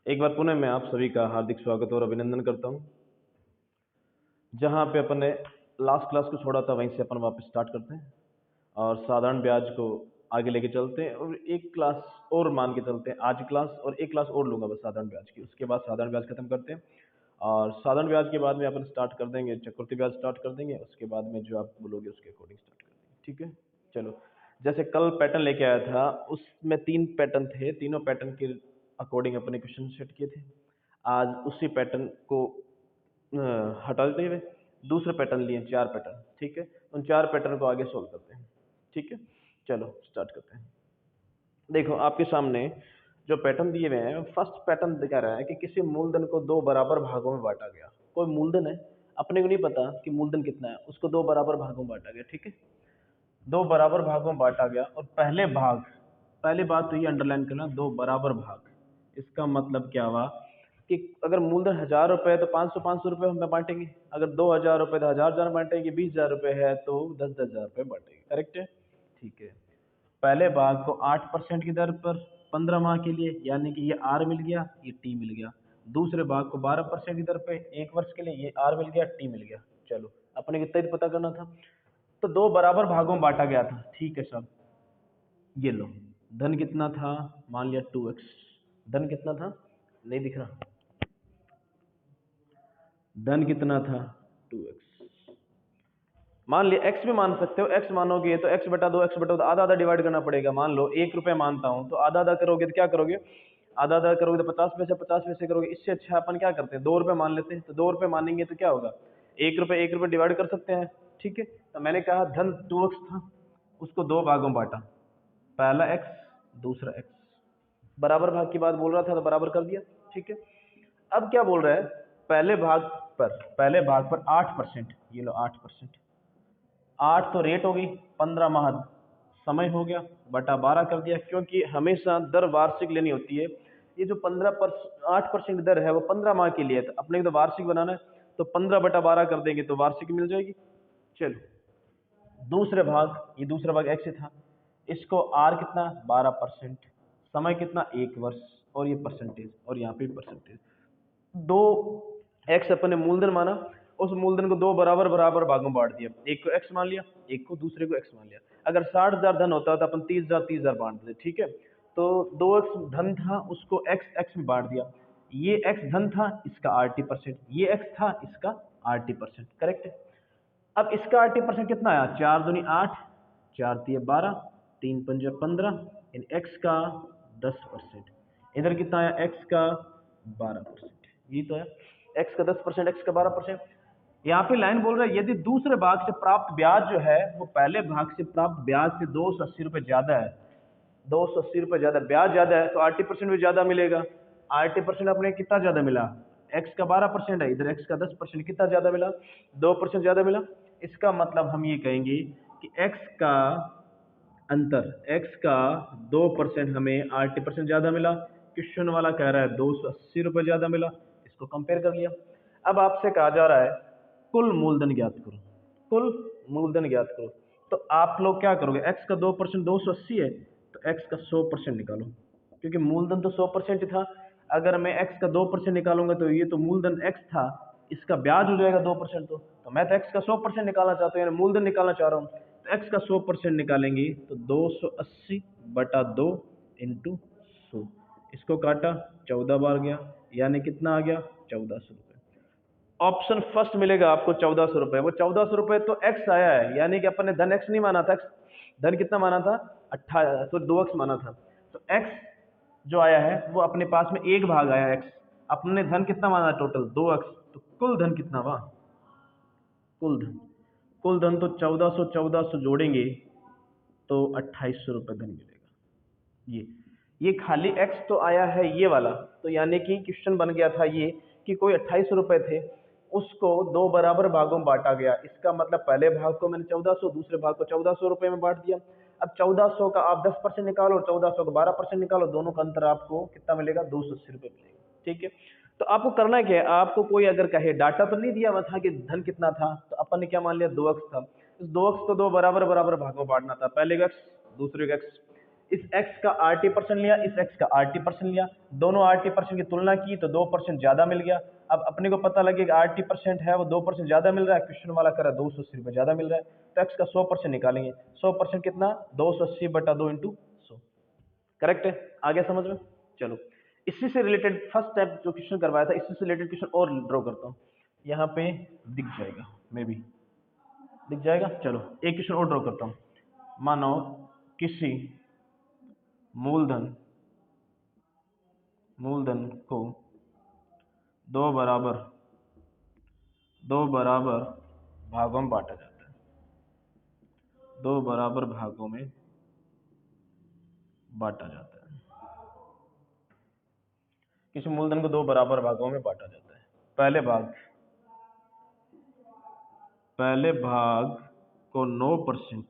एक बार पुनः मैं आप सभी का हार्दिक स्वागत और अभिनंदन करता हूं। जहां पे अपन ने लास्ट क्लास को छोड़ा था वहीं से अपन वापस स्टार्ट करते हैं और साधारण ब्याज को आगे लेके चलते हैं और एक क्लास और मान के चलते हैं। आज क्लास और एक क्लास और लूंगा बस साधारण ब्याज की, उसके बाद साधारण ब्याज खत्म करते हैं और साधारण ब्याज के बाद में अपन स्टार्ट कर देंगे चक्रवृद्धि ब्याज स्टार्ट कर देंगे। उसके बाद में जो आप बोलोगे उसके अकॉर्डिंग स्टार्ट कर देंगे। ठीक है, चलो। जैसे कल पैटर्न लेके आया था उसमें 3 पैटर्न थे, तीनों पैटर्न के अकॉर्डिंग अपने क्वेश्चन सेट किए थे। आज उसी पैटर्न को हटाते हुए दूसरे पैटर्न लिए, 4 पैटर्न। ठीक है, उन 4 पैटर्न को आगे सोल्व करते हैं। ठीक है, चलो स्टार्ट करते हैं। देखो आपके सामने जो पैटर्न दिए हुए हैं, फर्स्ट पैटर्न दिखा रहा है कि किसी मूलधन को 2 बराबर भागों में बांटा गया। कोई मूलधन है, अपने को नहीं पता कि मूलधन कितना है, उसको 2 बराबर भागों में बांटा गया। ठीक है, 2 बराबर भागों में बांटा गया और पहले भाग, पहली बात तो ये अंडरलाइन करना, 2 बराबर भाग। इसका मतलब क्या हुआ कि अगर मूलधन 1000 रुपये है तो 500 रुपये हम बांटेंगे, अगर 2000 रुपये तो 1000 बांटेंगे, 20000 रुपये है तो 10 10 हजार रुपये बांटेंगे। करेक्ट है, ठीक है। पहले भाग को 8% की दर पर 15 माह के लिए, यानी कि ये आर मिल गया, ये टी मिल गया। दूसरे भाग को 12% की दर पे 1 वर्ष के लिए, ये आर मिल गया, टी मिल गया। चलो अपने कितना पता करना था, तो 2 बराबर भागों में बांटा गया था। ठीक है साहब, ये लो। धन कितना था, मान लिया 2x। धन कितना था, नहीं दिख रहा, धन कितना था 2x। मान लिया x भी मान सकते हो, x मानोगे तो x बटा 2, x बटा 2 आधा आधा डिवाइड करना पड़ेगा। मान लो 1 रुपये मानता हूं तो आधा आधा करोगे तो क्या करोगे, आधा आधा करोगे तो 50 पैसे करोगे। इससे अच्छा अपन क्या करते हैं, 2 रुपये मान लेते हैं। तो 2 रुपये मानेंगे तो क्या होगा, 1 रुपये डिवाइड कर सकते हैं। ठीक है, तो मैंने कहा धन 2x था, उसको 2 भागों में बांटा, पहला x दूसरा x। बराबर भाग की बात बोल रहा था तो बराबर कर दिया। ठीक है, अब क्या बोल रहा है, पहले भाग पहले भाग पर 8%, ये लो 8%। 8 तो रेट हो गई, 15 माह समय हो गया, बटा 12 कर दिया, क्योंकि हमेशा दर वार्षिक लेनी होती है। ये जो 8% दर है वो 15 माह के लिए है, तो अपने को तो वार्षिक बनाना है, तो 15/12 कर देंगे तो वार्षिक मिल जाएगी। चलो दूसरे भाग, ये दूसरा भाग एक्स था, इसको आर कितना 12%, समय कितना 1 वर्ष, और ये परसेंटेज, और यहाँ पे परसेंटेज। दो एक्स अपने मूलधन माना, उस मूलधन को 2 बराबर भागों में बांट दिया, एक को एक्स मान लिया, एक को दूसरे को एक्स मान लिया। अगर 60,000 धन होता तो अपन 30,000 बांट देते। ठीक है, तो 2x धन था, उसको एक्स एक्स में बांट दिया। ये एक्स धन था, इसका RT%, ये एक्स था, इसका RT%। करेक्ट है। अब इसका RT% कितना आया, 4 दूनी 8, 4 तिये 12, 3 पंजे 15, इन एक्स का 10%। इधर कितना आया, एक्स का 12%। ये तो है, एक्स का 10%, एक्स का 12%। यहाँ पे लाइन बोल रहा है यदि दूसरे भाग से प्राप्त ब्याज जो है वो पहले भाग से प्राप्त ब्याज से 280 रुपये ज्यादा है, 280 रुपये ज्यादा, ब्याज ज्यादा है तो RT% भी ज्यादा मिलेगा। RT% अपने कितना ज्यादा मिला, एक्स का 12% है, इधर एक्स का 10%, कितना ज्यादा मिला, 2% ज्यादा मिला। इसका मतलब हम ये कहेंगे कि एक्स का अंतर, एक्स का 2% हमें RT% ज्यादा मिला। क्वेश्चन वाला कह रहा है 280 रुपये ज्यादा मिला, इसको कंपेयर कर लिया। अब आपसे कहा जा रहा है कुल मूलधन ज्ञात करो, कुल मूलधन ज्ञात करो। तो आप लोग क्या करोगे, एक्स का 2% 280 है, तो एक्स का 100% निकालो, क्योंकि मूलधन तो 100% ही था। अगर मैं एक्स का 2% निकालूंगा तो ये तो मूलधन एक्स था, इसका ब्याज हो जाएगा 2%। तो मैं तो एक्स का 100% निकालना चाहता हूँ, यानी मूलधन निकालना चाह रहा हूँ, तो एक्स का 100% निकालेंगे तो 280/2 इंटू 100। इसको काटा, 14 बार गया, यानी कितना आ गया, 1400 रुपये। ऑप्शन फर्स्ट मिलेगा आपको 1400 रुपये। वो 1400 रुपये तो एक्स आया है, यानी कि अपन ने धन एक्स नहीं माना था, धन कितना माना था, 18, तो 2x माना था। तो एक्स जो आया है वो अपने पास में एक भाग आया एक्स, अपने धन कितना माना टोटल 2x, तो कुल धन कितना हुआ, कुल धन तो 1400 जोड़ेंगे तो 2800 रुपये धन मिलेगा। ये खाली एक्स तो आया है ये वाला, तो यानी कि क्वेश्चन बन गया था ये कि कोई 2800 रुपये थे, उसको 2 बराबर भागों में बांटा गया। इसका मतलब पहले भाग को मैंने 1400, दूसरे भाग को 1400 रुपये में बांट दिया। अब 1400 का आप 10% निकालो और 1400 का 12% निकालो, दोनों का अंतर आपको कितना मिलेगा, 280 रुपये मिलेगा। ठीक है, तो आपको करना क्या है, आपको कोई अगर कहे, डाटा तो नहीं दिया हुआ था कि धन कितना था, तो अपन ने क्या मान लिया 2x था। इस 2x को 2 बराबर भागों में बांटना था, पहले का x दूसरे का x। इस x का RT% लिया, इस x का RT% लिया, दोनों RT% की तुलना की तो 2% ज़्यादा मिल गया। अब अपने को पता लगेगा RT% है वो 2% ज़्यादा मिल रहा है, क्वेश्चन वाला कह रहा है 280 रुपये ज़्यादा मिल रहा है, तो x का 100% निकालेंगे। 100% कितना, 280/2 × 100। करेक्ट है, आ गया समझ में? चलो इसी से रिलेटेड फर्स्ट टाइप जो क्वेश्चन करवाया था, इसी से रिलेटेड क्वेश्चन और ड्रॉ करता हूँ, यहाँ पे दिख जाएगा, मे बी दिख जाएगा। चलो एक क्वेश्चन और ड्रॉ करता हूँ। मानो किसी मूलधन को दो बराबर भागों में बांटा जाता है, 2 बराबर भागों में बांटा जाता है। किसी मूलधन को 2 बराबर भागों में बांटा जाता है। पहले भाग को 9%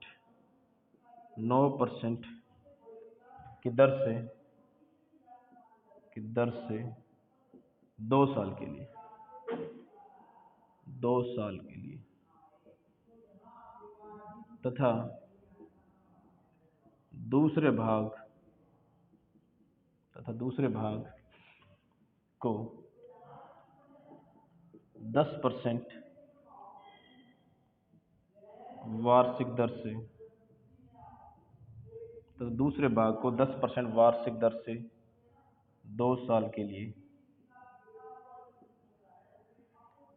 की दर से 2 साल के लिए तथा दूसरे भाग को 10% वार्षिक दर से 2 साल के लिए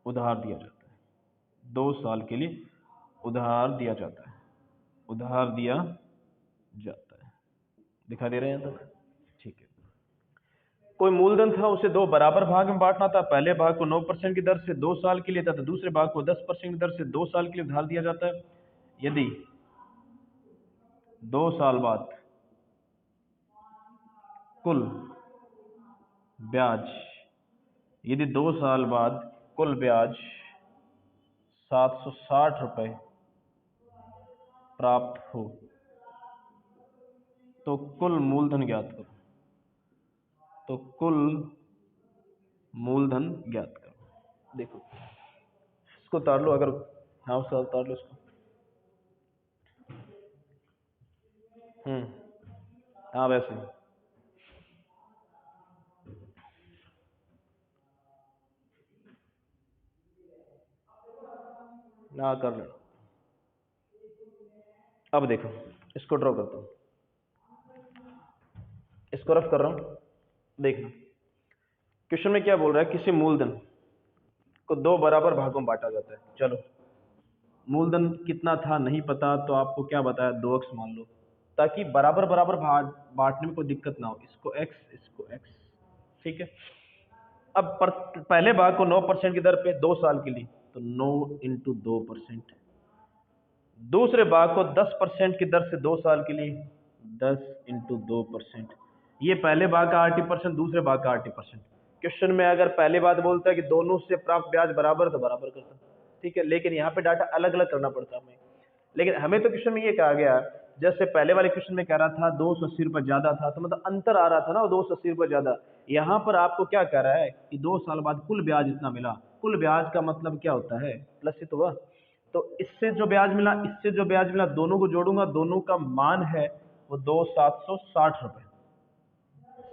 उधार दिया जाता है। 2 साल के लिए उधार दिया जाता है। दिखा दे रहे हैं तक? ठीक है। कोई मूलधन था, उसे 2 बराबर भाग में बांटना था। पहले भाग को 9% की दर से 2 साल के लिए तथा दूसरे भाग को 10% की दर से 2 साल के लिए उधार दिया जाता है। यदि 2 साल बाद कुल ब्याज 760 रुपए प्राप्त हो तो कुल मूलधन ज्ञात करो। देखो इसको उतार लो, अगर हाँ उसका उतार लो इसको। हाँ वैसे ना कर लो। अब देखो इसको ड्रॉ करता हूँ, इसको रफ कर रहा हूँ। देखो क्वेश्चन में क्या बोल रहा है, किसी मूलधन को 2 बराबर भागों में बांटा जाता है। चलो मूलधन कितना था नहीं पता, तो आपको क्या बताया, 2x मान लो, ताकि बराबर भाग बांटने में कोई दिक्कत ना हो। इसको x, ठीक है। अब पहले भाग को 9% की दर पे 2 साल के लिए, तो 9 × 2%। दूसरे भाग को 10% की दर से 2 साल के लिए, 10 × 2%। ये पहले भाग का RT%, दूसरे भाग का RT%। क्वेश्चन में अगर पहले बात बोलता है कि दोनों से प्राप्त ब्याज बराबर, तो बराबर करता, ठीक है। लेकिन यहाँ पे डाटा अलग अलग करना पड़ता है हमें। लेकिन हमें तो क्वेश्चन में ये कहा गया, जैसे पहले वाले क्वेश्चन में कह रहा था 280 रुपये ज्यादा था, तो मतलब अंतर आ रहा था ना, 280 रुपये ज्यादा। यहाँ पर आपको क्या कह रहा है कि 2 साल बाद कुल ब्याज इतना मिला। कुल ब्याज का मतलब क्या होता है, प्लस ही तो हुआ। तो इससे जो ब्याज मिला, दोनों को जोड़ूंगा, दोनों का मान है वो 760 रुपये,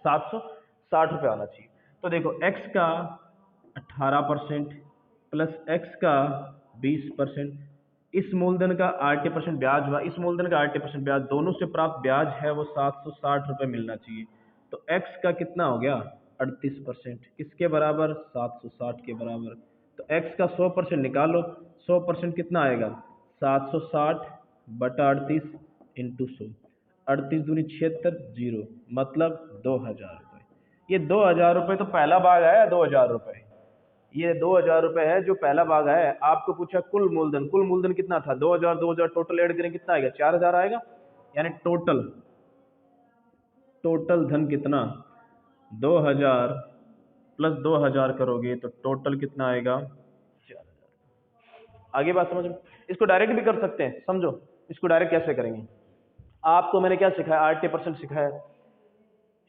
760 रुपये आना चाहिए। तो देखो x का 18% प्लस x का 20%, इस मूलधन का RT% ब्याज हुआ, इस मूलधन का RT% ब्याज, दोनों से प्राप्त ब्याज है वो 760 रुपये मिलना चाहिए। तो x का कितना हो गया, 38%। किसके बराबर, 760 के बराबर। तो x का 100% निकालो, 100% कितना आएगा, 760/38 × 100। 38 दूनी 76, 0, मतलब 2000 रुपये। ये 2000 रुपये तो पहला भाग आया, 2000 रुपये, ये 2000 रुपये है जो पहला भाग है। आपको पूछा कुल मूलधन कितना था, 2000 टोटल ऐड करें कितना आएगा, 4000 आएगा। यानी टोटल धन कितना, 2000 प्लस 2000 करोगे तो टोटल कितना आएगा, 4000। आगे बात समझ में? इसको डायरेक्ट भी कर सकते हैं, समझो इसको डायरेक्ट कैसे करेंगे। आपको मैंने क्या सिखाया, RT% सिखाया।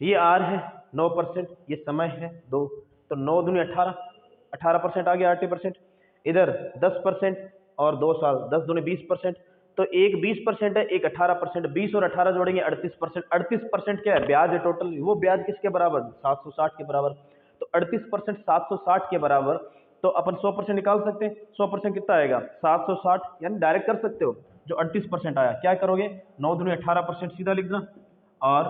ये R है 9%, ये समय है 2, तो 9 दूनी 18, 18% आ गया RT%। इधर 10% और 2 साल, 10 दूनी 20%, तो एक 20% है, एक 18%। 20 और 18 जोड़ेंगे 38%। 38% क्या है? ब्याज है टोटल। वो ब्याज किसके बराबर? 760 के बराबर। तो 38% 760 के बराबर। तो अपन 100% निकाल सकते हैं। 100% कितना आएगा? 760, यानी डायरेक्ट कर सकते हो। जो 38% आया, क्या करोगे? 9 दूनी 18% सीधा लिखना, और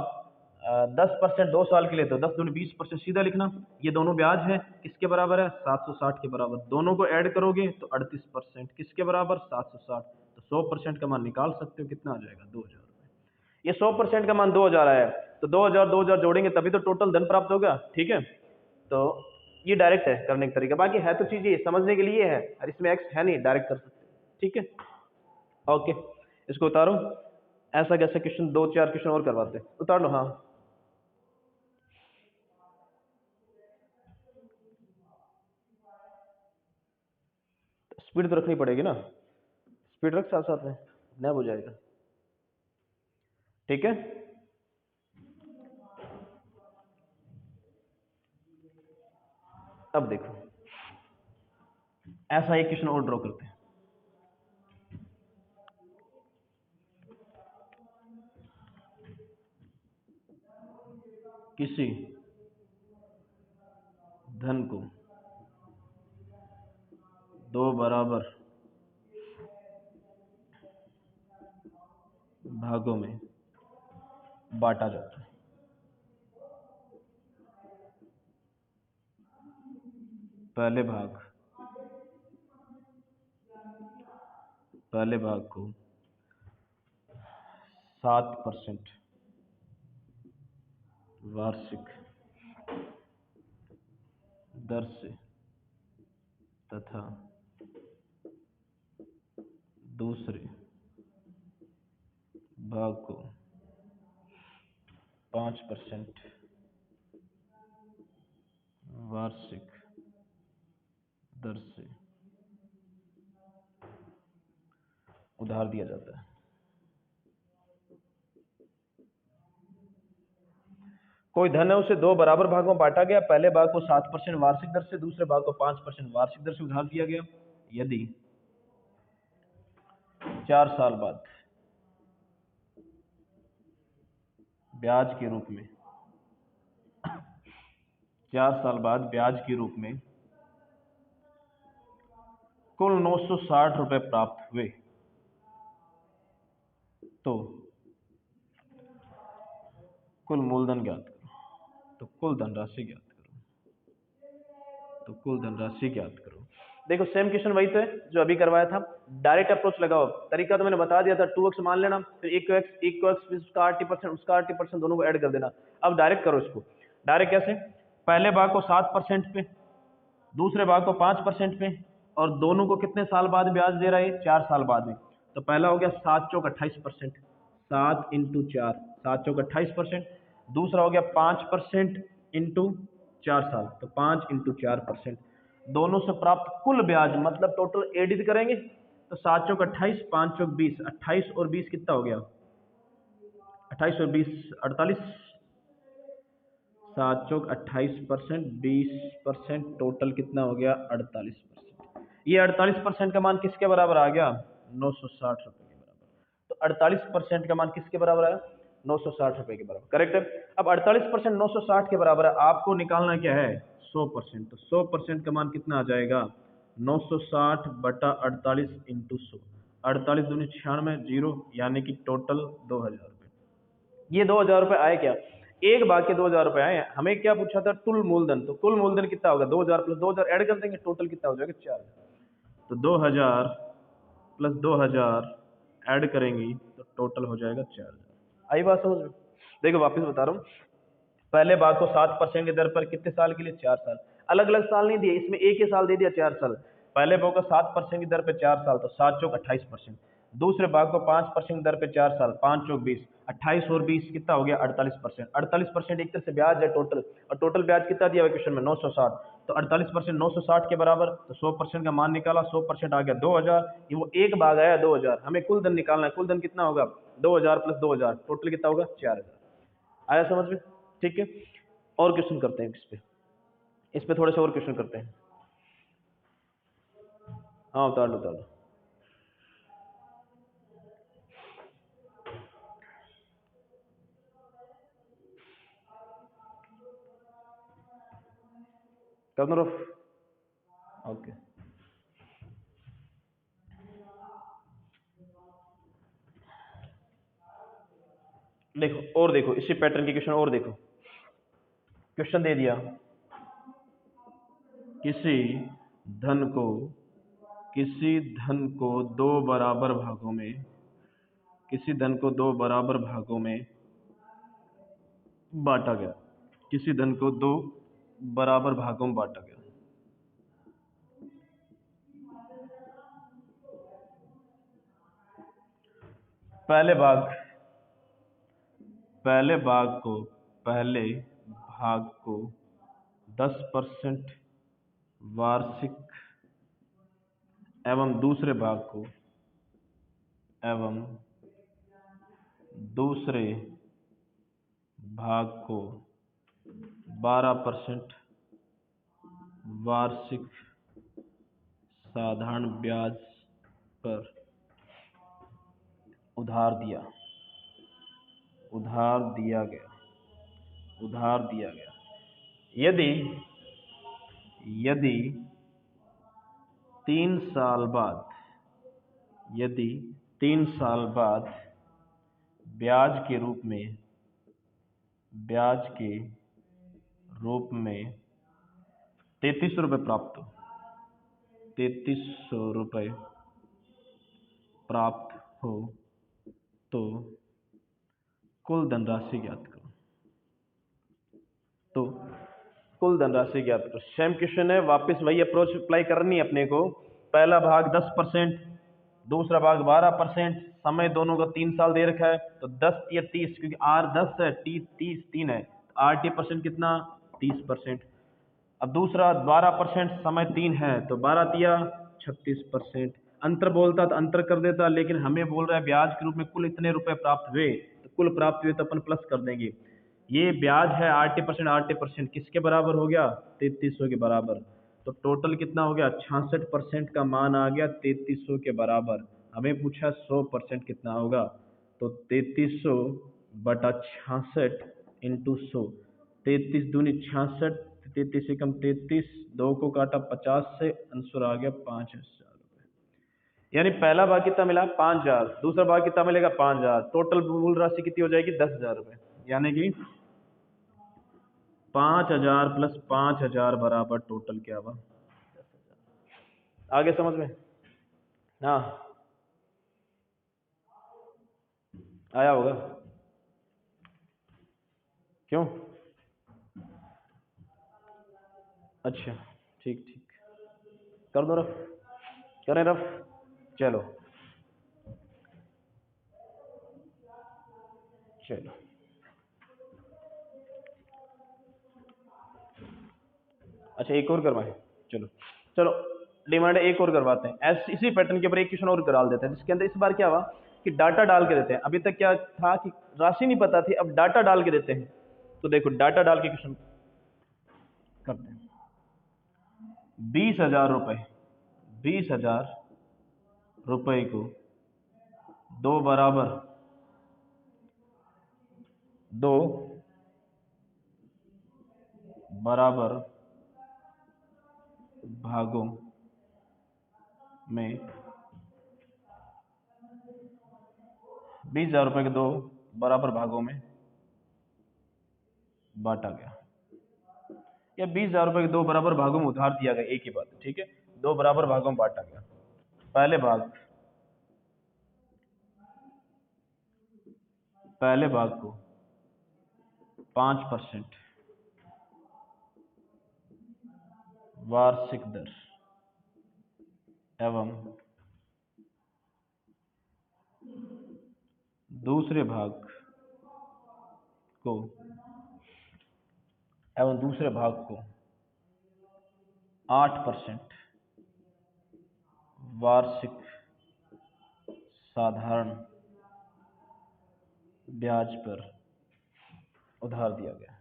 10% 2 साल के लिए, तो 10 दूनी 20% सीधा लिखना। ये दोनों ब्याज है, किसके बराबर है? 760 के बराबर। दोनों को ऐड करोगे तो 38% किसके बराबर? 760। तो 100% का मान निकाल सकते हो, कितना आ जाएगा? 2000 रुपये। ये 100% का मान 2000 आया है, तो 2000 जोड़ेंगे तभी तो टोटल धन प्राप्त होगा। ठीक है, तो ये डायरेक्ट है करने का तरीका। बाकी है तो चीज़ ये समझने के लिए है, और इसमें एक्स है नहीं, डायरेक्ट कर सकते हैं। ठीक है, ओके, इसको उतारो। ऐसा कैसे क्वेश्चन, 2-4 क्वेश्चन और करवाते हैं। उतार लो। हाँ, स्पीड तो रखनी पड़ेगी ना, स्पीड रख साथ साथ में, नैब हो जाएगा। ठीक है, अब देखो, ऐसा एक क्वेश्चन और ड्रॉ करते हैं। किसी धन को दो बराबर भागों में बांटा जाता है। पहले भाग को 7% वार्षिक दर से तथा दूसरे भाग को 5% वार्षिक दर से उधार दिया जाता है। कोई धन है, उसे दो बराबर भागों में बांटा गया। पहले भाग को 7% वार्षिक दर से, दूसरे भाग को 5% वार्षिक दर से उधार दिया गया। यदि 4 साल बाद ब्याज के रूप में 4 साल बाद ब्याज के रूप में कुल 960 रुपए प्राप्त हुए, तो कुल मूलधन ज्ञात करो। तो कुल धनराशि ज्ञात करो। तो कुल धनराशि ज्ञात करो। देखो, सेम क्वेश्चन वही तो है जो अभी करवाया था। डायरेक्ट अप्रोच लगाओ। तरीका तो मैंने बता दिया था, 2x मान लेना, फिर एक को x, उसका 80%, उसका 80%, दोनों को ऐड कर देना। अब डायरेक्ट करो इसको। डायरेक्ट कैसे? पहले भाग को 7% पे, दूसरे भाग को 5% पे, और दोनों को कितने साल बाद ब्याज दे रहा है? 4 साल बाद में। तो पहला हो गया 7 चौक 28%, 7 इंटू 4, 7 चौक 28%। दूसरा हो गया 5% इंटू 4 साल, तो 5 इंटू 4%। दोनों से प्राप्त कुल ब्याज, मतलब टोटल एडिट करेंगे तो 7 चौक 28, 5 चौक 20, 28 और 20 कितना हो गया? 28 और 20 48। 7 चौक 28%, 20%, टोटल कितना हो गया? 48%। ये 48% का मान किसके बराबर आ गया? 960 रुपए के बराबर। तो 48% का मान किसके बराबर आया? 960 रुपए के बराबर। करेक्ट है। अब 48% 960 के बराबर है, आपको निकालना क्या है? 100%। तो 100% का मान कितना आ जाएगा? 960 बटा 48 इंटू 100। 48 दूनी 96, जीरो, यानी कि टोटल 2000 रुपये। ये 2000 रुपये आए क्या? एक भाग के 2000 रुपये आए। हमें क्या पूछा था? कुल मूलधन। तो कुल मूलधन कितना होगा? 2000 प्लस 2000 ऐड कर देंगे, टोटल कितना हो जाएगा? 4000। तो 2000 प्लस 2000 ऐड करेंगी तो टोटल हो जाएगा 4000। आई बात समझ में? देखो, वापस बता रहा हूँ। पहले भाग को 7% की दर पर कितने साल के लिए? 4 साल। अलग अलग साल नहीं दिए, इसमें एक ही साल दे दिया, 4 साल। पहले भाग को 7% की दर पर 4 साल, तो 7 चौक 28%। दूसरे भाग को 5% की दर पर 4 साल, 5 चौक 20, 28 और 20 कितना हो गया? 48%। 48% एक तरह से ब्याज है टोटल, और टोटल ब्याज कितना दिया हुआ क्वेश्चन में? 960। तो 48% 960 के बराबर, तो 100% का मान निकाला, 100% आ गया 2000। ये वो एक भाग आया 2000। हमें कुल धन निकालना है। कुल धन कितना होगा? 2000 प्लस 2000, टोटल कितना होगा? 4000। आया समझ में? ठीक है, और क्वेश्चन करते हैं इस पे थोड़े से और क्वेश्चन करते हैं। हाँ, उतार लो उतार लो। कर दो रफ। ओके, देखो और देखो इसी पैटर्न के क्वेश्चन और देखो। क्वेश्चन दे दिया, किसी धन को किसी धन को दो बराबर भागों में किसी धन को दो बराबर भागों में बांटा गया। किसी धन को दो बराबर भागों में बांटा गया। पहले भाग पहले भाग को 10% वार्षिक एवं दूसरे भाग को 12% वार्षिक साधारण ब्याज पर उधार दिया गया। यदि 3 साल बाद ब्याज के रूप में 3300 रुपये प्राप्त हो तो कुल धनराशि ज्ञात करो। सेम क्वेश्चन है, वापस वही अप्रोच अप्लाई करनी है अपने को। पहला भाग 10%, दूसरा भाग 12%, समय दोनों का 3 साल दे रखा है, तो 10 या 30, क्योंकि R 10 है, T 30 3 है, RT% कितना 30%। अब दूसरा 12%, समय 3 है, तो 12 तिया 36%। अंतर बोलता तो अंतर कर देता, लेकिन हमें बोल रहा है ब्याज के रूप में कुल इतने रुपए प्राप्त हुए, तो कुल प्राप्त हुए तो अपन प्लस कर देंगे। ये ब्याज है RT% किसके बराबर हो गया, 3300 के बराबर। तो टोटल कितना हो गया, 66% का मान आ गया 3300 के बराबर। हमें पूछा 100% कितना होगा, तो 3300 बटा 66 इंटू 100। 33 दूनी 66, 33 से कम 33, 2 को काटा 50 से, आंसर आ गया 5000 रुपये। यानी पहला भाग कितना मिला 5000, दूसरा भाग कितना मिलेगा 5000, टोटल मूल राशि कितनी हो जाएगी 10,000 रुपये। यानी कि 5000 प्लस 5000 बराबर टोटल क्या हुआ 10,000। आगे समझ में? हाँ आया होगा। क्यों? अच्छा ठीक, कर दो रफ, करें रफ, चलो अच्छा एक और करवाएं, चलो डिमांड एक और करवाते हैं। इसी पैटर्न के ऊपर एक क्वेश्चन और करा देते हैं, जिसके अंदर इस बार क्या हुआ कि डाटा डाल के देते हैं। अभी तक क्या था कि राशि नहीं पता थी, अब डाटा डाल के देते हैं। तो देखो डाटा डाल के क्वेश्चन करते हैं। 20,000 रुपए को दो बराबर भागों में 20,000 रुपए के दो बराबर भागों में बांटा गया, या 20,000 रुपए के दो बराबर भागों में उधार दिया गया, एक ही बात है, ठीक है। दो बराबर भागों में बांटा गया। पहले भाग को 5% वार्षिक दर एवं दूसरे भाग को 8% वार्षिक साधारण ब्याज पर उधार दिया गया।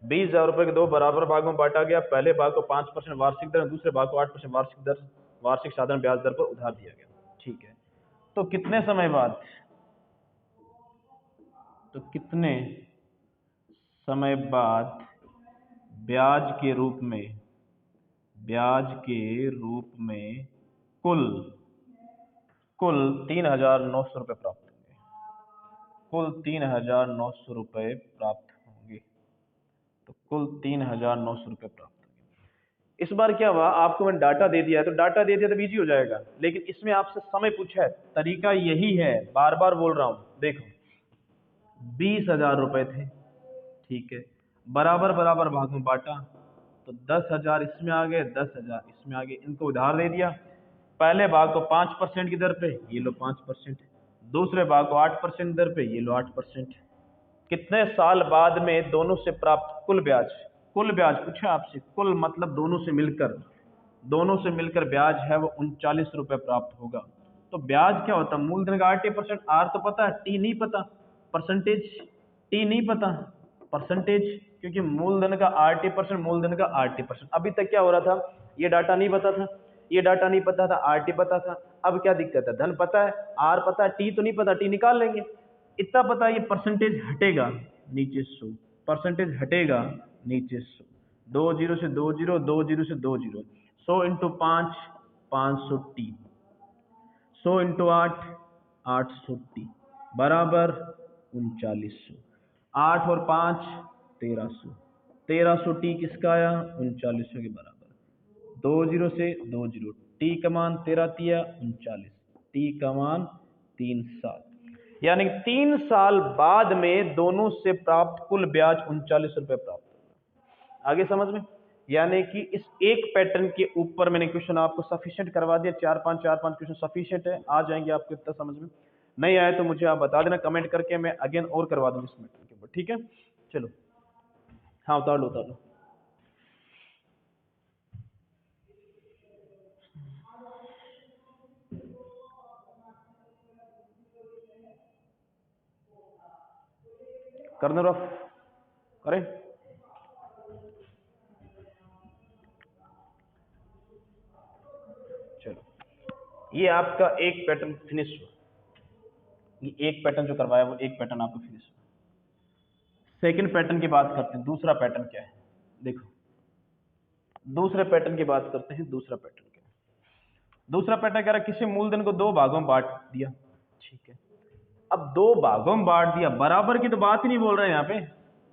20,000 रुपए के दो बराबर भागों में बांटा गया। पहले भाग को 5% वार्षिक दर, दूसरे भाग को 8% वार्षिक साधारण ब्याज दर पर उधार दिया गया, ठीक है। तो कितने समय बाद तो कितने समय बाद ब्याज के रूप में कुल कुल 3,900 रुपये प्राप्त होंगे। कुल 3,900 रुपये प्राप्त होंगे। तो कुल 3,900 रुपये प्राप्त होंगे। इस बार क्या हुआ, आपको मैंने डाटा दे दिया है, तो डाटा दे दिया तो इजी हो जाएगा, लेकिन इसमें आपसे समय पूछा है। तरीका यही है, बार बार बोल रहा हूँ। देखो 20,000 रुपये थे, ठीक है, बराबर बराबर भाग में बांटा, तो 10,000 इसमें आ गए, 10,000 इसमें आ गए। इनको उधार दे दिया। पहले भाग को 5% की दर पे, ये लो 5%। दूसरे भाग को 8% दर पे, ये लो 8%। कितने साल बाद में दोनों से प्राप्त कुल ब्याज पूछा आपसे। कुल मतलब दोनों से मिलकर ब्याज है वो 39 रुपये प्राप्त होगा। तो ब्याज क्या होता है, मूलधन का 8%। आर तो पता है, टी नहीं पता। परसेंटेज, टी नहीं पता परसेंटेज, क्योंकि मूलधन का 8%, मूलधन का 8%। अभी तक क्या हो रहा था, ये डाटा नहीं पता था, ये डाटा नहीं पता था, आरटी पता था। अब क्या दिक्कत है, धन पता है, आर पता है, टी तो नहीं पता, टी निकाल लेंगे। इतना पता है, ये परसेंटेज हटेगा नीचे 100, परसेंटेज हटेगा नीचे 100, 2 जीरो से 2 जीरो, 2 जीरो से 2 zero, 100 into 5 500 T, 100 into 8 800 T बराबर 3900। 8 और 5 1300, 1300 टी किसका आया, 3900 के बराबर। 2 जीरो से 2 जीरो, टी का मान 13 तिया 39, टी का मान 3 साल, यानी 3 साल बाद में दोनों से प्राप्त कुल ब्याज 39 रुपये प्राप्त होगा। आगे समझ में, यानी कि इस एक पैटर्न के ऊपर मैंने क्वेश्चन आपको सफिशिएंट करवा दिया। 4-5 क्वेश्चन सफिशिएंट है, आ जाएंगे आपको इतना समझ में। नहीं आए तो मुझे आप बता देना कमेंट करके, मैं अगेन और करवा दूंगा इस मैटर के ऊपर, ठीक है। चलो हाँ, उतार लो। करने रफ करें। चलो, ये आपका एक पैटर्न फिनिश हुआ। ये एक पैटर्न जो करवाया वो एक पैटर्न आपका फिनिश हुआ। सेकंड पैटर्न की बात करते हैं। दूसरा पैटर्न क्या है, देखो दूसरे पैटर्न की बात करते हैं। दूसरा पैटर्न क्या है, दूसरा पैटर्न कह रहा है किसी मूलधन को 2 भागों में बांट दिया, ठीक है। अब 2 भागों में बांट दिया, बराबर की तो बात ही नहीं बोल रहे हैं यहाँ पे,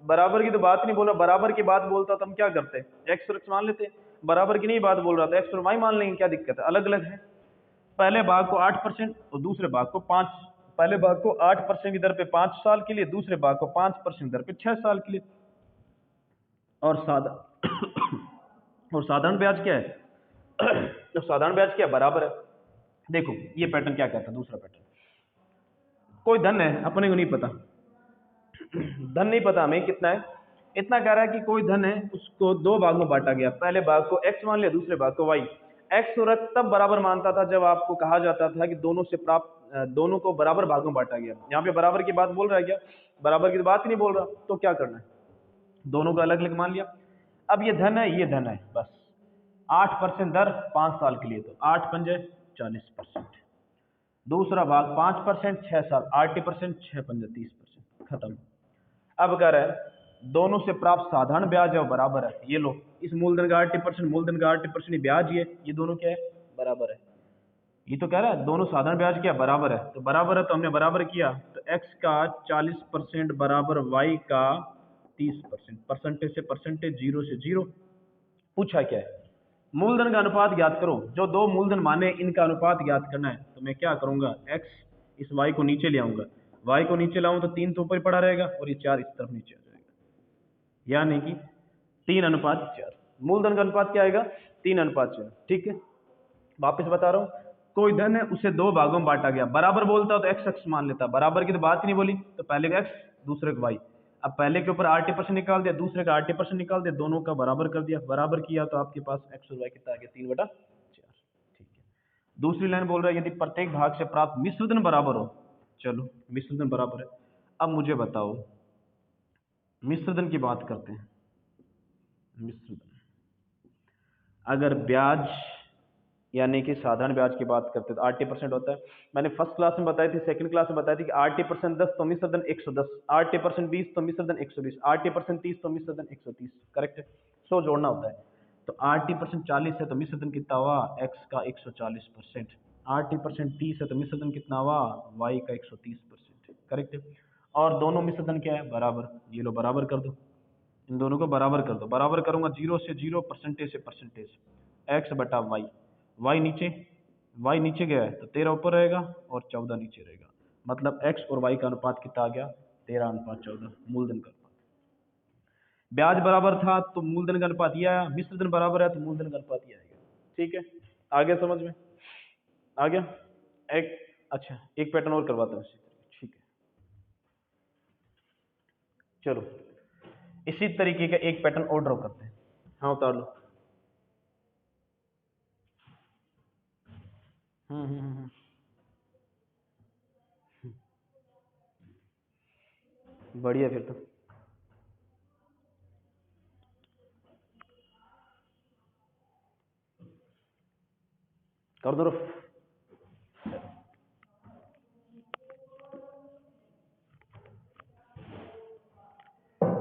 बराबर की तो बात नहीं बोल रहा। बराबर की बात बोलता तो हम क्या करते, एक्स और एक्स मान लेते। बराबर की नहीं बात बोल रहा था, एक्स और वाई मान लेंगे, क्या दिक्कत है, अलग अलग है। पहले भाग को 8% और दूसरे भाग को 5, पहले भाग को 8% की दर पे 5 साल के लिए, दूसरे भाग को 5% दर पे 6 साल के लिए। और साधारण ब्याज क्या है तो साधारण ब्याज क्या बराबर है। देखो ये पैटर्न क्या कहता है, दूसरा पैटर्न, कोई धन है, अपने को नहीं पता धन नहीं पता हमें कितना है, इतना कह रहा है कि कोई धन है, उसको 2 भाग में बांटा गया। पहले भाग को x मान लिया, दूसरे भाग को y। x और x तब बराबर मानता था जब आपको कहा जाता था कि दोनों से प्राप्त दोनों को बराबर भागों में बांटा गया। यहाँ पे बराबर की बात बोल रहा है क्या, बराबर की तो बात ही नहीं बोल रहा, तो क्या करना है, दोनों को अलग अलग मान लिया। अब ये धन है, ये धन है, बस 8% दर 5 साल के लिए, तो 8 पंजे 40%। दूसरा भाग 5% 6 साल, 8%, 6 पंजे 30%, खत्म। अब कह रहा है दोनों से प्राप्त साधारण ब्याज है वो बराबर है। ये लो, इस मूलधन का 80%, मूलधन का 80% ब्याज, ये दोनों क्या है, बराबर है। ये तो कह रहा है दोनों साधारण ब्याज क्या बराबर है, तो बराबर है, तो हमने बराबर किया, तो x का 40% बराबर y का 30%। परसेंटेज से परसेंटेज, जीरो से जीरो। पूछा क्या है, मूलधन का अनुपात ज्ञात करो। जो 2 मूलधन माने इनका अनुपात ज्ञात करना है, तो मैं क्या करूंगा, x इस y को नीचे ले आऊंगा, y को नीचे लाऊं तो 3 तो ऊपर पड़ा रहेगा और ये 4 इस तरफ नीचे आ जाएगा, यानी कि 3:4। मूलधन का अनुपात क्या आएगा, 3:4, ठीक है। वापस बता रहा हूँ, कोई धन है उसे 2 भागों में बांटा गया, बराबर बोलता तो x अक्ष मान लेता, बराबर की तो बात ही नहीं बोली, तो पहले का x दूसरे का y। अब पहले के ऊपर 80% निकाल दिया, दूसरे का 80% निकाल दिया, दोनों का बराबर कर दिया, बराबर किया तो आपके पास x और y कितना आ गया, 3/4, ठीक है। दूसरी लाइन बोल रहा है यदि प्रत्येक भाग से प्राप्त मिश्रधन बराबर हो, चलो मिश्रधन बराबर है। अब मुझे बताओ, मिश्रधन की बात करते हैं। मिश्रधन, अगर ब्याज यानी कि साधारण ब्याज की बात करते हैं तो 80% होता है। मैंने फर्स्ट क्लास में बताई थी, सेकंड क्लास में बताई थी कि 80% 10 तो मिश्र धन 110, 80% 20 तो मिश्र धन 120, 80% 30 तो मिश्र धन 130। करेक्ट है, 100 जोड़ना होता है। तो 80% 40 है तो मिश्र धन कितना हुआ x का 140%। 80% 30 है तो मिश्र धन कितना हुआ y का 130%। करेक्ट है। और दोनों मिश्र धन क्या है बराबर, ये लो बराबर कर दो, इन दोनों को बराबर कर दो। बराबर करूंगा 0 से 0, परसेंटेज से परसेंटेज, x बटा वाई। वाई नीचे गया है तो 13 ऊपर रहेगा और 14 नीचे रहेगा। मतलब x और y का अनुपात कितना आ गया 13:14, मूलधन का अनुपात। ब्याज बराबर था तो मूलधन का अनुपात ये आया, मिश्र धन बराबर है तो मूलधन का अनुपात ये आएगा। ठीक है, आ गया समझ में, आ गया। एक अच्छा एक पैटर्न और करवाता हूँ इसी तरीके। ठीक है, चलो इसी तरीके का एक पैटर्न और ड्रॉ करते हैं। हाँ उतार लो। बढ़िया, फिर तो कर दो रफ।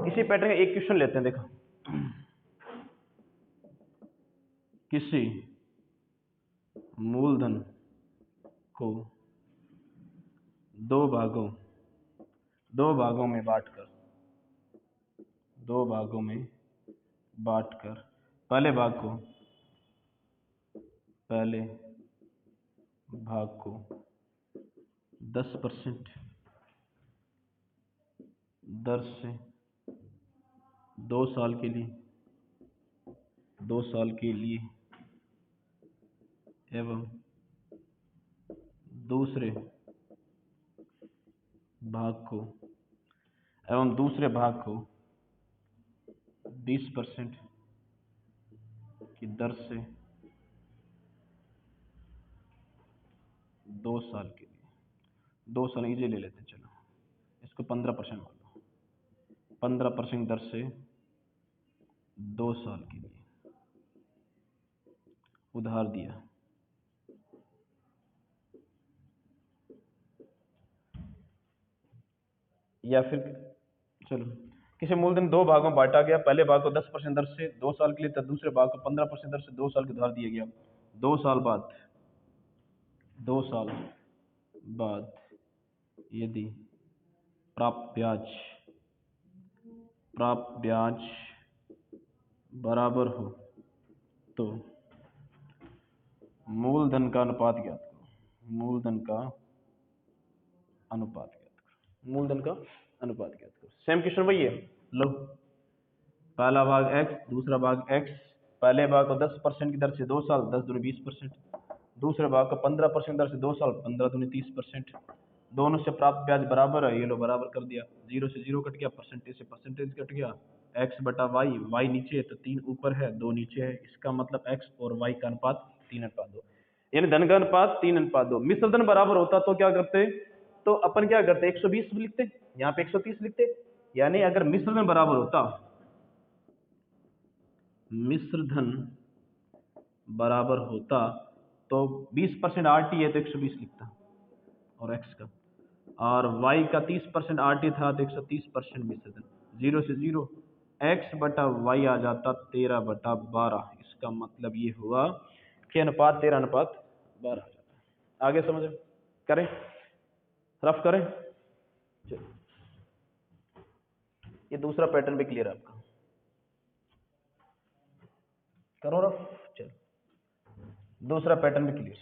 इसी पैटर्न का एक क्वेश्चन लेते हैं, देखो। किसी मूलधन को दो भागों में बांटकर, पहले भाग को 10% दर से 2 साल के लिए एवं दूसरे भाग को 20% की दर से 2 साल के लिए, 2 साल इजी ले लेते हैं, चलो इसको 15% मान लो, 15% दर से 2 साल के लिए उधार दिया। या फिर चलो किसी मूलधन 2 भागों में बांटा गया, पहले भाग को 10% दर से 2 साल के लिए तथा दूसरे भाग को 15% दर से 2 साल के उधार दिया गया। 2 साल बाद यदि प्राप्त ब्याज बराबर हो तो मूलधन का अनुपात ज्ञात करो। सेम क्वेश्चन वही है। लो पहला भाग x, दूसरा भाग x। पहले भाग को 10% की दर से 2 साल, 10 दूनी 20%। दूसरे भाग को 15% दर से 2 साल, 15 दूनी 30%। दोनों से प्राप्त ब्याज बराबर है, ये लो बराबर कर दिया। 0 से 0 कट गया, परसेंटेज से परसेंटेज कट गया। x बटा वाई, वाई नीचे है तो 3 ऊपर है, 2 नीचे है। इसका मतलब x और y का अनुपात 3:2, यानी धन का अनुपात 3:2। मिश्र धन बराबर होता तो क्या करते, तो अपन क्या करते 120 लिखते, यहाँ पे 130 लिखते। यानी अगर मिश्र धन बराबर होता, तो 20% आरटी है तो 120 लिखता और x का, और y का 30% आरटी था तो 130% मिश्र धन। 0 से 0 x बटा वाई आ जाता 13/12। इसका मतलब ये हुआ कि अनुपात 13:12 आ जाता। आगे समझ करें, रफ करें। चलो ये दूसरा पैटर्न भी क्लियर है आपका, करो रफ। चलो दूसरा पैटर्न भी क्लियर,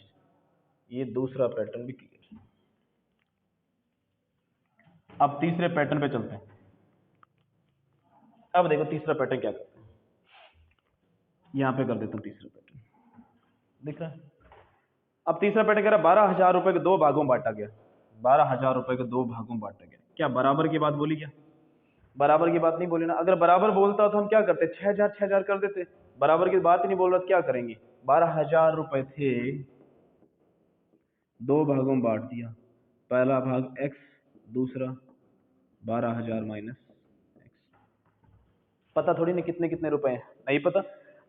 ये दूसरा पैटर्न भी क्लियर। अब तीसरे पैटर्न पे चलते हैं। अब देखो तीसरा पैटर्न क्या करते हैं, यहां पे कर देता हूं तीसरा पैटर्न, दिख रहा है। अब तीसरा पैटर्न कह रहा है 12,000 रुपए के 2 भागों में बांटा गया। 12,000 रुपए के 2 भागों में बांटा गया। क्या बराबर की बात बोली? क्या बराबर की बात नहीं बोली ना। अगर बराबर बोलता तो हम क्या करते, 6,000 6,000 कर देते। बराबर की बात ही नहीं बोल रहा तो क्या करेंगे, 12,000 रुपए थे, 2 भागों में बांट दिया। पहला भाग x, दूसरा 12,000 माइनस x। पता थोड़ी ना कितने कितने रुपए हैं, नहीं पता।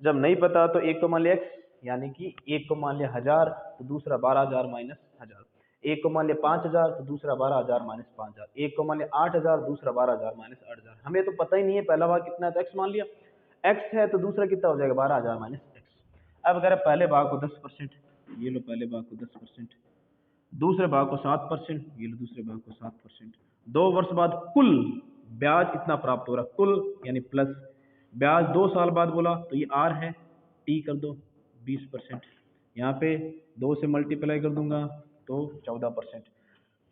जब नहीं पता तो एक तो मान लिया x, यानी कि एक को मान लिया 1000 तो दूसरा 12000 माइनस 1000, एक को मान लिया 5000 तो दूसरा 12000 माइनस 5000, एक को मान लिया 8000 दूसरा 12000 माइनस 8000। हमें तो पता ही नहीं है पहला भाग कितना है तो x मान लिया, x है तो दूसरा कितना हो जाएगा 12000 माइनस x। अब अगर पहले भाग को 10%, ये लो पहले भाग को 10%, दूसरे भाग को 7%, ये लो दूसरे भाग को 7%, 2 वर्ष बाद कुल ब्याज कितना प्राप्त हो रहा है, कुल यानी प्लस ब्याज 2 साल बाद बोला तो ये r है, t कर दो 20%, यहाँ पे 2 से मल्टीप्लाई कर दूंगा तो 14%।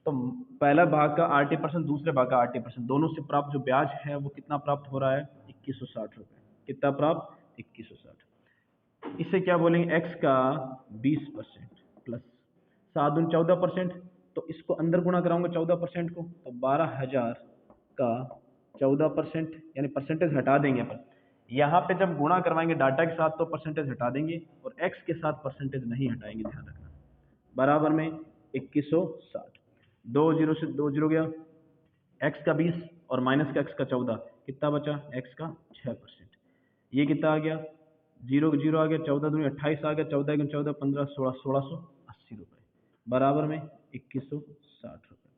तो पहला भाग का 80%, दूसरे भाग का 80%, दोनों से प्राप्त जो ब्याज है वो कितना प्राप्त हो रहा है 2160 रुपये। कितना प्राप्त 2160। इसे क्या बोलेंगे x का 20% प्लस 7 दूनी 14%, तो इसको अंदर गुणा कराऊंगा 14% को तो 12000 का 14% यानी परसेंटेज हटा देंगे अपन। यहाँ पे जब गुणा करवाएंगे डाटा के साथ तो परसेंटेज हटा देंगे और x के साथ परसेंटेज नहीं हटाएंगे, ध्यान रखना। बराबर में 2160, 2 जीरो से 2 जीरो गया, x का 20 और माइनस का x का 14, कितना बचा x का 6%। ये कितना आ गया, जीरो जीरो आ गया, 14 दूनी 28 आ गया, 14 गुना 14 15 16 1680 रुपये, बराबर में 2160 रुपये।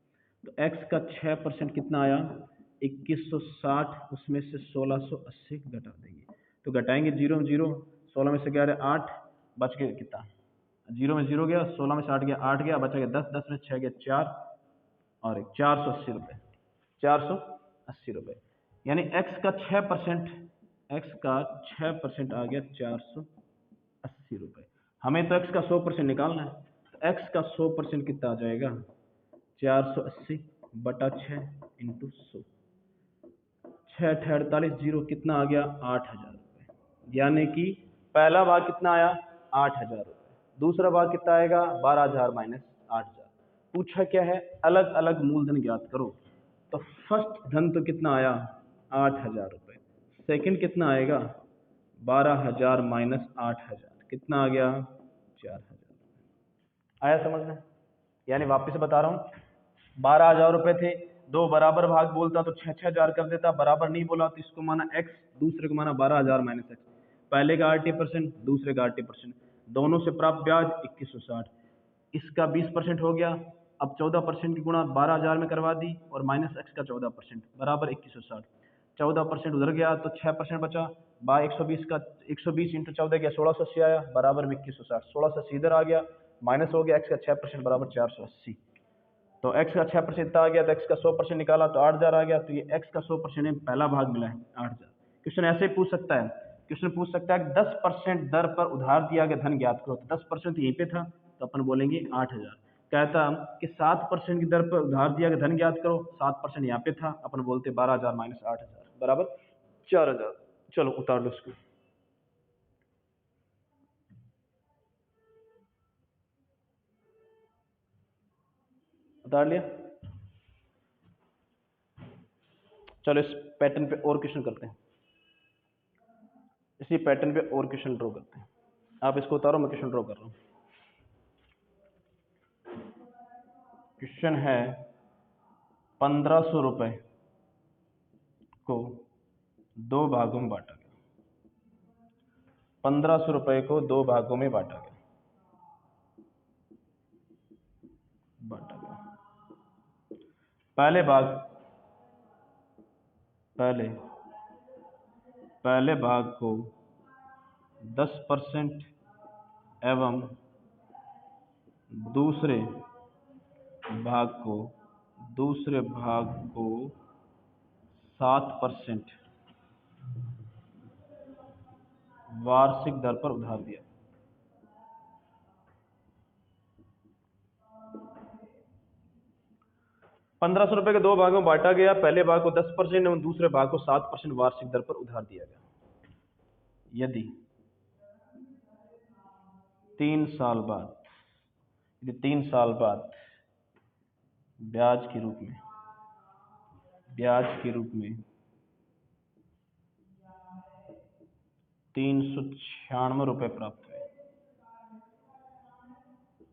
तो x का 6% कितना आया 2160, उसमें से 1680 घटा देंगे तो घटाएंगे जीरो में जीरो, 16 में से क्या रहा 8, बच गया कितना, जीरो में जीरो गया, 16 में से 8 गया 8 गया, बचा गया 10, 10 में 6 गया 4 और 480 रुपये, 480 रुपये। यानी x का 6%, x का 6% आ गया 480 रुपये। हमें तो x का 100% निकालना है, तो x का 100% कितना आ जाएगा 480 बटा 6 इंटू 100, 6 48 जीरो कितना आ गया 8000 रुपये। यानी कि पहला भाग कितना आया 8000 रुपये, दूसरा भाग कितना आएगा 12000 माइनस 8000। पूछा क्या है अलग अलग मूलधन ज्ञात करो, तो फर्स्ट धन तो कितना आया 8000 रुपये, सेकंड कितना आएगा 12000 माइनस 8000, कितना आ गया 4000। आया समझ में? यानी वापस बता रहा हूँ, 12000 रुपये थे, दो बराबर भाग बोलता तो 6-6 कर देता, बराबर नहीं बोला तो इसको माना x, दूसरे को माना 12000 माइनस x, पहले का 80%, दूसरे का 80%, दोनों से प्राप्त ब्याज 2160, इसका 20% हो गया। अब 14% की गुणा 12000 में करवा दी और माइनस x का 14% बराबर 2160, 14% उधर गया तो 6% बचा, बाय 120 का 120 इंटू 14 गया 1680 आया, बराबर में 2160, 1680 इधर आ गया, माइनस हो गया x का 6% बराबर 480। तो x का 6% आ गया तो x का 100% निकाला तो 8000 आ गया, तो ये x का 100% पहला भाग मिला है 8000। क्वेश्चन ऐसे ही पूछ सकता है, क्वेश्चन पूछ सकता है कि 10% दर पर उधार दिया गया धन ज्ञात करो, तो 10% यहीं पे था तो अपन बोलेंगे 8000। कहता कि 7% की दर पर उधार दिया गया धन ज्ञात करो, 7% यहाँ पे था, अपन बोलते 12000 माइनस 8000 बराबर 4000। चलो उतार लो इसको, उतार लिया। चलो इस पैटर्न पे और क्वेश्चन करते हैं, इसी पैटर्न पे और क्वेश्चन ड्रॉ करते हैं। आप इसको उतारो, मैं क्वेश्चन ड्रॉ कर रहा हूँ। क्वेश्चन है 1500 रुपये को दो भागों में बांटा गया, 1500 रुपये को दो भागों में बांटा गया, पहले भाग, पहले भाग को 10% एवं दूसरे भाग को 7% वार्षिक दर पर उधार दिया। ₹1500 के दो भागों में बांटा गया, पहले भाग को 10% एवं दूसरे भाग को 7% वार्षिक दर पर उधार दिया गया। यदि 3 साल बाद ब्याज के रूप में 396 रुपये प्राप्त हुए,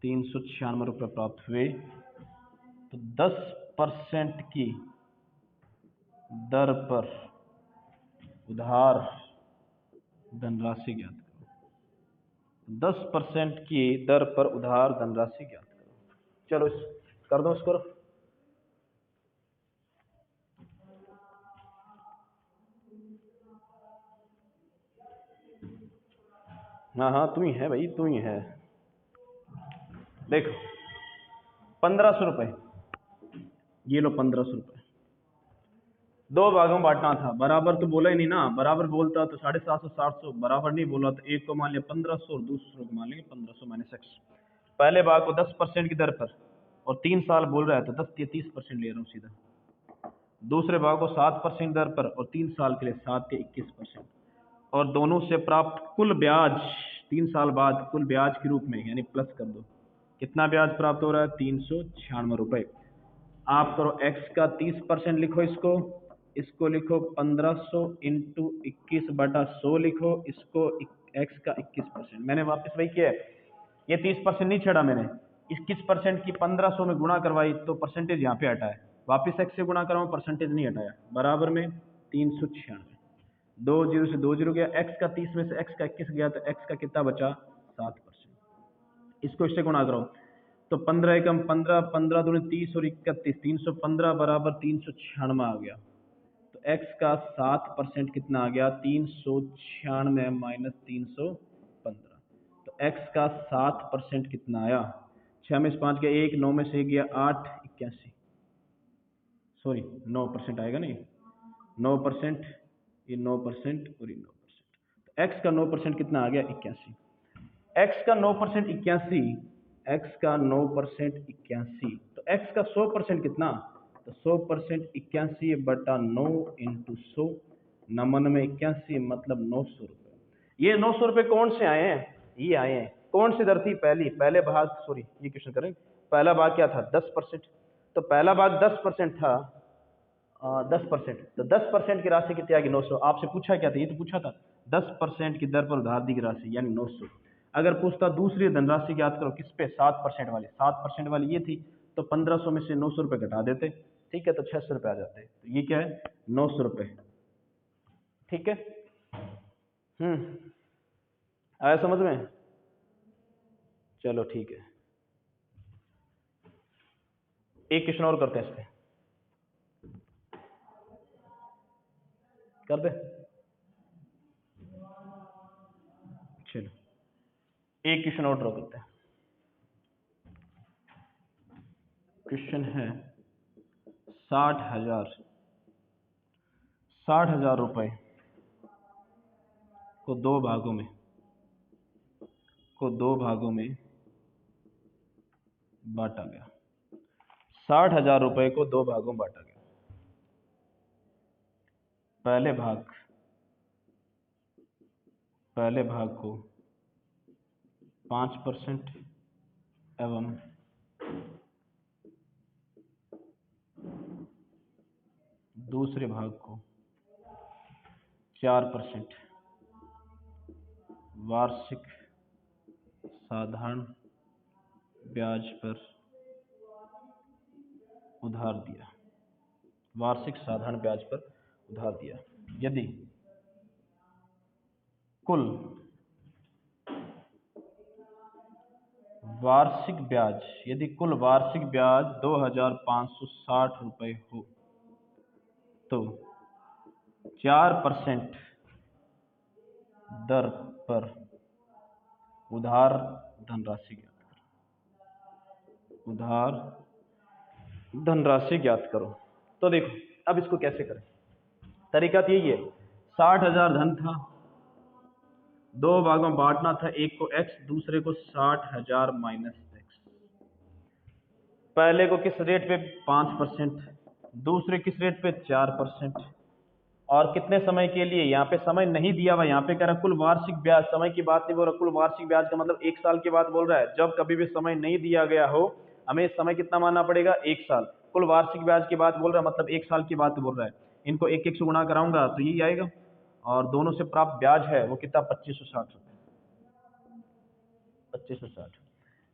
396 रुपये प्राप्त हुए, तो 10% की दर पर उधार धनराशि ज्ञात करो। 10% की दर पर उधार धनराशि ज्ञात करो। चलो कर दो इसको। हाँ हाँ तू ही है भाई, तू ही है। देखो 1500 रुपये, ये लो 1500 रुपये, दो भागों में बांटना था। बराबर तो बोला ही नहीं ना, बराबर बोलता तो 750 700, बराबर नहीं बोला तो एक को मान लिया 1500 और दूसरे को मान लिया 1500 माइनस एक्स। पहले भाग को 10% की दर पर और 3 साल बोल रहा है तो 10 के 30% ले रहा हूँ सीधा। दूसरे भाग को 7% दर पर और 3 साल के लिए 7 के 21%, और दोनों से प्राप्त कुल ब्याज 3 साल बाद कुल ब्याज के रूप में यानी प्लस कर दो। कितना ब्याज प्राप्त हो रहा है? 396 रुपये। आप करो x का 30% लिखो, इसको लिखो 1500 इंटू 21/100 लिखो, इसको x का 21%। मैंने वापस वही किया है, ये 30% नहीं छेड़ा मैंने, 21% की 1500 में गुणा करवाई तो परसेंटेज यहाँ पे हटा है, वापस x से गुणा कराऊँ परसेंटेज नहीं हटाया, बराबर में 396। 2 जीरो से 2 जीरो गया, x का 30 में से x का 21 गया तो x का कितना बचा? 7%। इसको इससे गुणा करो तो 15 एकम 15, 15 दूनी 30 और 31, 315 बराबर 396 आ गया। तो x का 7% कितना आ गया? 396 माइनस 315। तो x का 7% कितना आया? 6 में से 5 गया 1, 9 में से गया 8, 81, सॉरी 9% आएगा नहीं, 9%, ये 9% और ये 9%। तो x का 9% कितना आ गया? 81। x का 9% 81, x का 9% 81, तो x का 100% कितना? तो 100% 81 बटा 9 इंटू 100, 99 81 मतलब 900 रुपये। ये 900 रुपये कौन से आए हैं? ये आए हैं। कौन सी दर थी? पहले भाग, सॉरी ये क्वेश्चन करें, पहला भाग क्या था? 10%। तो पहला भाग 10% था, 10%, तो 10% की राशि कितनी आएगी? 900। आपसे पूछा क्या था? ये तो पूछा था 10% की दर पर उधार दी गई राशि यानी 900। अगर पूछता दूसरी धनराशि याद करो किस पे? 7% वाली, 7% वाली ये थी, तो 1500 में से 900 रुपये घटा देते, ठीक है, तो 600 रुपये आ जाते। तो ये क्या है? 900 रुपये, ठीक है। आया समझ में? चलो ठीक है, एक क्वेश्चन और करते हैं इस पे, कर दे। चलो एक क्वेश्चन और ड्रॉ करते हैं। क्वेश्चन है 60,000 रुपए को दो भागों में बांटा गया। 60,000 रुपए को दो भागों में बांटा गया। पहले भाग को 5% एवं दूसरे भाग को 4% वार्षिक साधारण ब्याज पर उधार दिया। वार्षिक साधारण ब्याज पर उधार दिया। यदि कुल वार्षिक ब्याज 2,560 रुपये हो तो 4% दर पर उधार धनराशि ज्ञात करो। तो देखो अब इसको कैसे करें, तरीका तो यही है। 60,000 धन था, दो भागों में बांटना था, एक को x दूसरे को 60,000 माइनस एक्स। पहले को किस रेट पे? 5%, दूसरे किस रेट पे? 4%, और कितने समय के लिए? यहाँ पे समय नहीं दिया हुआ, यहाँ पे कह रहा कुल वार्षिक ब्याज, समय की बात नहीं बोल रहा, कुल वार्षिक ब्याज का मतलब 1 साल की बात बोल रहा है। जब कभी भी समय नहीं दिया गया हो हमें समय कितना मानना पड़ेगा? 1 साल। कुल वार्षिक ब्याज की बात बोल रहा है मतलब 1 साल की बात बोल रहा है। इनको एक एक से गुणा कराऊंगा तो यही आएगा, और दोनों से प्राप्त ब्याज है वो कितना? 2560 रुपये, 2560।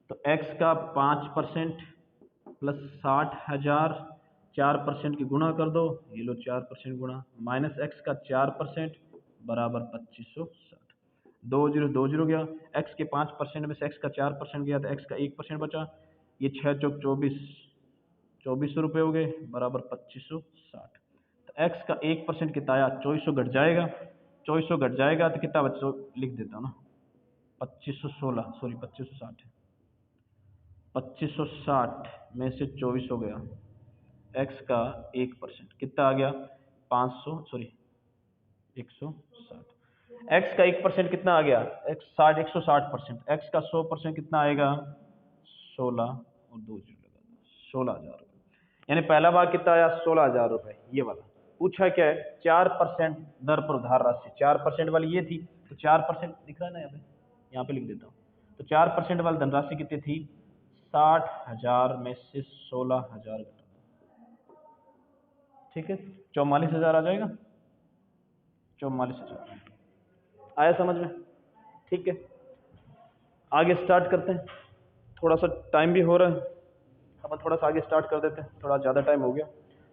तो x का 5% प्लस 60,000, 4% की गुणा कर दो, ये लो 4% गुणा, माइनस x का 4% बराबर 2560। दो जीरो गया, एक्स के 5% में से एक्स का 4% गया तो एक्स का 1% बचा। ये 6 चौक 24, 2400 रुपये हो गए बराबर 2560। तो एक्स का 1% कितना आया, 2400 घट जाएगा, 2400 घट जाएगा तो कितना बच्चों लिख देता हूँ ना, 2516, सॉरी 2560 है। 2560 में से 24 हो गया, एक्स का 1% कितना आ गया, 500, सॉरी 160। एक्स का 1% कितना आ गया, एक्स 160%। एक्स का 100% कितना आएगा, 16 और 2 जीरो लगा दो, 16,000 रुपये। यानी पहला भाग कितना आया, 16,000 रुपये। ये वाला पूछा क्या है, 4% दर पर उधार राशि, 4% वाली ये थी, तो 4% दिख रहा है ना यहाँ पे लिख देता हूँ। तो 4% वाली धनराशि कितनी थी, 60,000 में से 16,000 घटा, ठीक है 44,000 आ जाएगा, 44,000 आया समझ में, ठीक है। आगे स्टार्ट करते हैं, थोड़ा सा टाइम भी हो रहा है, अपन थोड़ा सा आगे स्टार्ट कर देते हैं, थोड़ा ज़्यादा टाइम हो गया,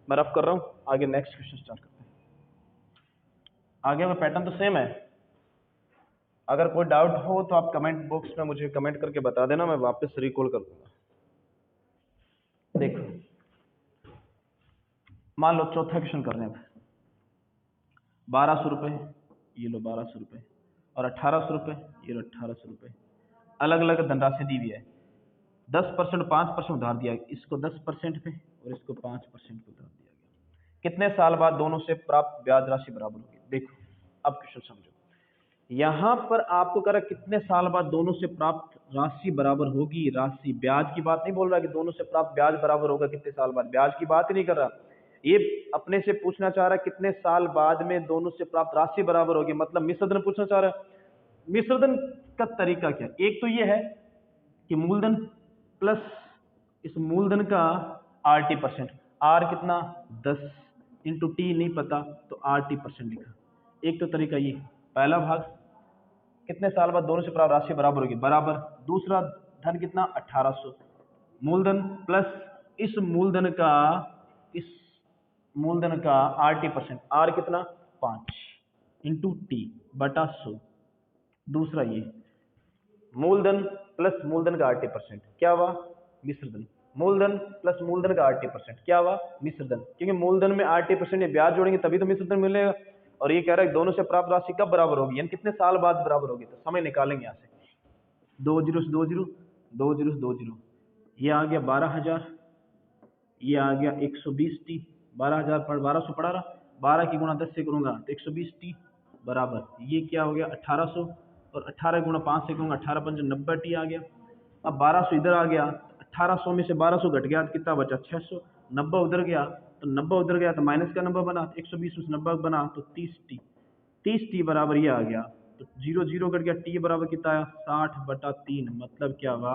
मैं रफ कर रहा हूँ, आगे नेक्स्ट क्वेश्चन स्टार्ट करते हैं। आगे में पैटर्न तो सेम है, अगर कोई डाउट हो तो आप कमेंट बॉक्स में मुझे कमेंट करके बता देना, मैं वापस रिकॉल कर दूंगा। देखो मान लो चौथा क्वेश्चन कर रहे हैं, 1200 रुपये, ये लो 1200 रुपये, और 1800 रुपये, ये लो 1800 रुपये, अलग अलग धनराशि दी हुई है, 10% 5% उधार दिया, इसको 10% पे और इसको 5% पे उधार दिया गया। कितने साल बाद दोनों से प्राप्त ब्याज राशि बराबर होगी। देखो अब क्वेश्चन समझो, यहाँ पर आपको कह रहा है कितने साल बाद दोनों से प्राप्त राशि बराबर होगी। राशि ब्याज की बात नहीं बोल रहा कि दोनों से प्राप्त ब्याज बराबर होगा कितने साल बाद, ब्याज की बात ही नहीं कर रहा। ये अपने से पूछना चाह रहा है कितने साल बाद में दोनों से प्राप्त राशि बराबर होगी, मतलब मिश्रधन पूछना चाह रहा है। मिश्रधन का तरीका क्या, एक तो ये है कि मूलधन प्लस इस मूलधन का RT%, आर कितना 10 इंटू टी नहीं पता तो RT% लिखा। एक तो तरीका ये, पहला भाग कितने साल बाद दोनों से प्राप्त राशि बराबर होगी बराबर, दूसरा धन कितना 1800, मूलधन प्लस इस मूलधन का RT%, आर कितना 5 इंटू टी बटा 100, दूसरा ये मूलधन प्लस मूलधन का RT%, क्या हुआ मिश्रधन, मूलधन प्लस मूलधन का RT% क्या हुआ मिश्रधन, क्योंकि मूलधन में RT% ये ब्याज जोड़ेंगे तभी तो मिश्रधन मिलेगा। और ये कह रहा है दोनों से प्राप्त राशि कब बराबर होगी, यानी कितने साल बाद बराबर होगी, तो समय निकालेंगे यहाँ से, 2 जीरो से 2 जीरो, 2 जीरो से 2 जीरो, ये आ गया 12,000, ये आ गया 120T, 12,000 पर 1200 पड़ा रहा, 12 की गुणा 10 से करूंगा तो 120T बराबर, ये क्या हो गया 1800, और 18 गुणा 5 से करूंगा 18 पंच 90T आ गया। अब 1200 इधर आ गया, 1800 में से 1200 घट गया तो कितना बचा 600, 90 उधर गया तो 90 उधर गया तो माइनस का नंबर बना, 120 में 90 बना तो 30T, 30T बराबर ये आ गया, तो 0 0 कट गया, T बराबर कितना आया 60/3, मतलब क्या हुआ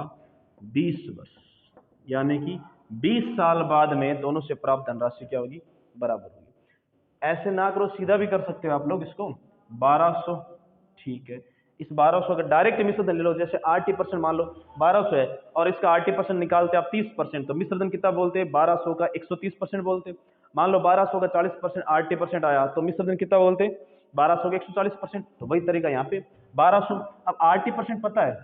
20 वर्ष, यानी कि 20 साल बाद में दोनों से प्राप्त धनराशि क्या होगी बराबर होगी। ऐसे ना करो, सीधा भी कर सकते हो आप लोग इसको 1200, ठीक है, इस 1200 का डायरेक्ट मिश्रधन ले लो, जैसे RT% मान लो 1200 है और इसका RT% निकालते आप 30%, तो मिश्रधन कितना बोलते हैं 1200 का 130% बोलते हैं। मान लो 1200 का 40% RT% आया तो मिश्रधन कितना बोलते हैं 1200 का 140%, तो वही तरीका यहाँ पे 1200। अब RT% पता है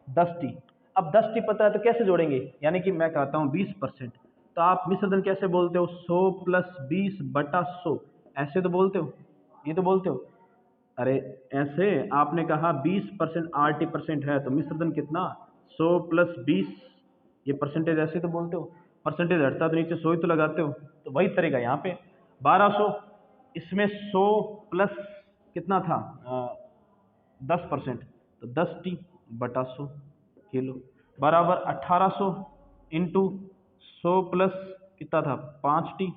10T, अब 10T पता है तो कैसे जोड़ेंगे, यानी कि मैं कहता हूँ 20%, तो आप मिश्रधन कैसे बोलते हो 100 प्लस 20/100, ऐसे तो बोलते हो, ये तो बोलते हो, अरे ऐसे आपने कहा 20% RT% है तो मिश्रधन कितना 100 प्लस 20, ये परसेंटेज ऐसे तो बोलते हो, परसेंटेज हटता तो नीचे 100 ही तो लगाते हो, तो वही तरीका यहाँ पे 1200, इसमें 100 प्लस कितना था 10%, तो 10T बटा 100 किलो बराबर 1800 इंटू 100 प्लस कितना था 5T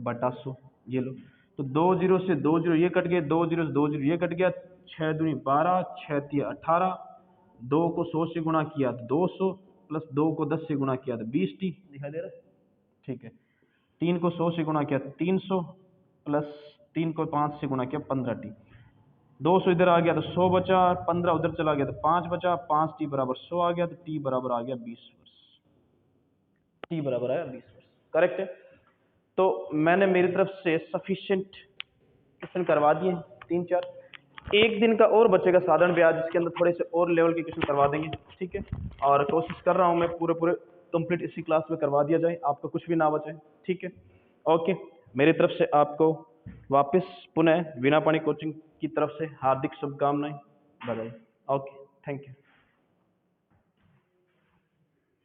बटा 100, ये लो, तो 2 जीरो से 2 जीरो ये कट गए, 2 जीरो से 2 जीरो ये कट गया, 6 दूनी 12, 6 तिया 18, 2 को 100 से गुणा किया तो 200, प्लस 2 को 10 से गुणा किया तो 20T दिखाई दे रहा है, ठीक है, 3 को 100 से गुणा किया 300, प्लस 3 को 5 से गुणा किया 15T, 200 इधर आ गया तो 100 बचा, 15 उधर चला गया तो 5 बचा, 5T बराबर 100 आ गया, तो T बराबर आ गया 20 वर्ष, T बराबर आया 20 वर्ष, करेक्ट है। तो मैंने मेरी तरफ से सफिशिएंट क्वेश्चन करवा दिए 3-4, एक दिन का और बचेगा साधारण ब्याज, जिसके अंदर थोड़े से और लेवल के क्वेश्चन करवा देंगे, ठीक है। और कोशिश कर रहा हूँ मैं पूरे पूरे कंप्लीट इसी क्लास में करवा दिया जाए, आपको कुछ भी ना बचे, ठीक है। ओके, मेरी तरफ से आपको वापस पुनः वीणा पानी कोचिंग की तरफ से हार्दिक शुभकामनाएं। Bye bye. Okay, thank you.